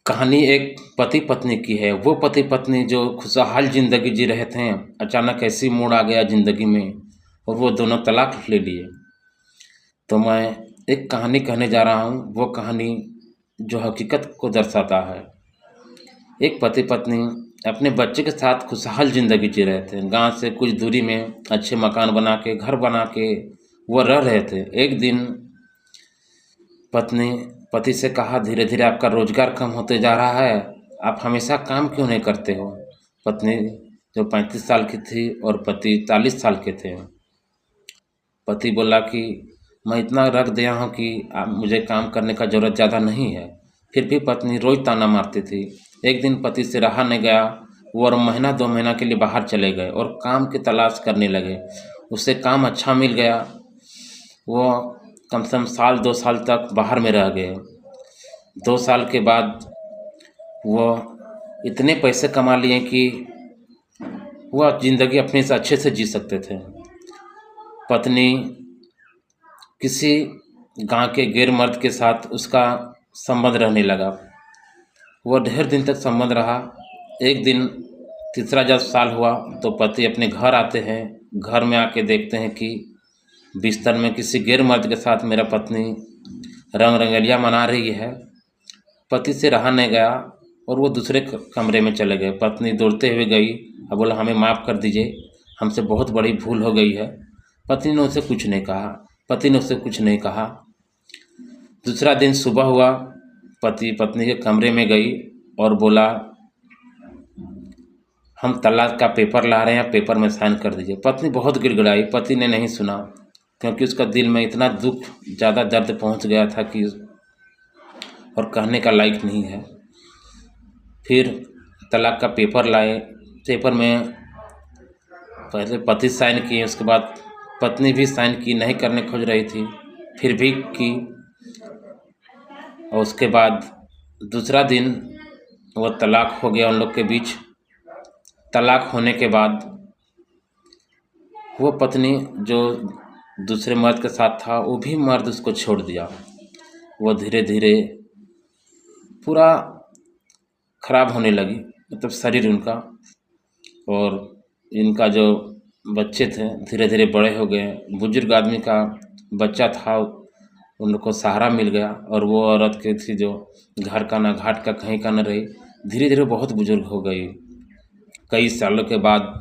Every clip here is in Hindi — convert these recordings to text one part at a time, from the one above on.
कहानी एक पति पत्नी की है। वो पति पत्नी जो खुशहाल ज़िंदगी जी रहे थे, अचानक ऐसी मोड़ आ गया ज़िंदगी में और वो दोनों तलाक ले लिए। तो मैं एक कहानी कहने जा रहा हूँ, वो कहानी जो हकीकत को दर्शाता है। एक पति पत्नी अपने बच्चे के साथ खुशहाल ज़िंदगी जी रहे थे। गाँव से कुछ दूरी में अच्छे मकान बना के, घर बना के वो रह रहे थे। एक दिन पत्नी पति से कहा, धीरे धीरे आपका रोजगार कम होते जा रहा है, आप हमेशा काम क्यों नहीं करते हो। पत्नी जो 35 साल की थी और पति 40 साल के थे। पति बोला कि मैं इतना रख दिया हूँ कि अब मुझे काम करने का ज़रूरत ज़्यादा नहीं है। फिर भी पत्नी रोज़ ताना मारती थी। एक दिन पति से रहा नहीं गया, वो और महीना 2 महीना के लिए बाहर चले गए और काम की तलाश करने लगे। उसे काम अच्छा मिल गया। वो कम से कम साल 2 साल तक बाहर में रह गए। 2 साल के बाद वो इतने पैसे कमा लिए कि वह ज़िंदगी अपने से अच्छे से जी सकते थे। पत्नी किसी गांव के गैर मर्द के साथ उसका संबंध रहने लगा। वह ढेर दिन तक संबंध रहा। एक दिन तीसरा जब साल हुआ तो पति अपने घर आते हैं। घर में आके देखते हैं कि बिस्तर में किसी गैर मर्द के साथ मेरा पत्नी रंग रंगलिया मना रही है। पति से रहा नहीं गया और वो दूसरे कमरे में चले गए। पत्नी दौड़ते हुए गई और बोला, हमें माफ़ कर दीजिए, हमसे बहुत बड़ी भूल हो गई है। पत्नी ने उसे कुछ नहीं कहा। पति ने उसे कुछ नहीं कहा। दूसरा दिन सुबह हुआ, पति पत्नी के कमरे में गई और बोला, हम तलाक का पेपर ला रहे हैं, पेपर में साइन कर दीजिए। पत्नी बहुत गिड़गिड़ाई। पति ने नहीं सुना क्योंकि उसका दिल में इतना दुख, ज़्यादा दर्द पहुंच गया था कि और कहने का लायक नहीं है। फिर तलाक का पेपर लाए। पेपर में पहले पति साइन किए, उसके बाद पत्नी भी साइन की। नहीं करने खोज रही थी, फिर भी की। और उसके बाद दूसरा दिन वो तलाक हो गया उन लोग के बीच। तलाक होने के बाद वो पत्नी जो दूसरे मर्द के साथ था, वो भी मर्द उसको छोड़ दिया। वो धीरे धीरे पूरा खराब होने लगी, मतलब शरीर उनका। और इनका जो बच्चे थे धीरे धीरे बड़े हो गए। बुजुर्ग आदमी का बच्चा था, उन लोग को सहारा मिल गया। और वो औरत की थी जो घर का ना घाट का कहीं का न रही, धीरे धीरे बहुत बुजुर्ग हो गई। कई सालों के बाद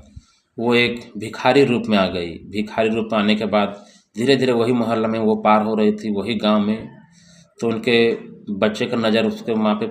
वो एक भिखारी रूप में आ गई। भिखारी रूप में आने के बाद धीरे धीरे वही मोहल्ला में वो पार हो रही थी, वही गांव में। तो उनके बच्चे का नज़र उसके माँ पे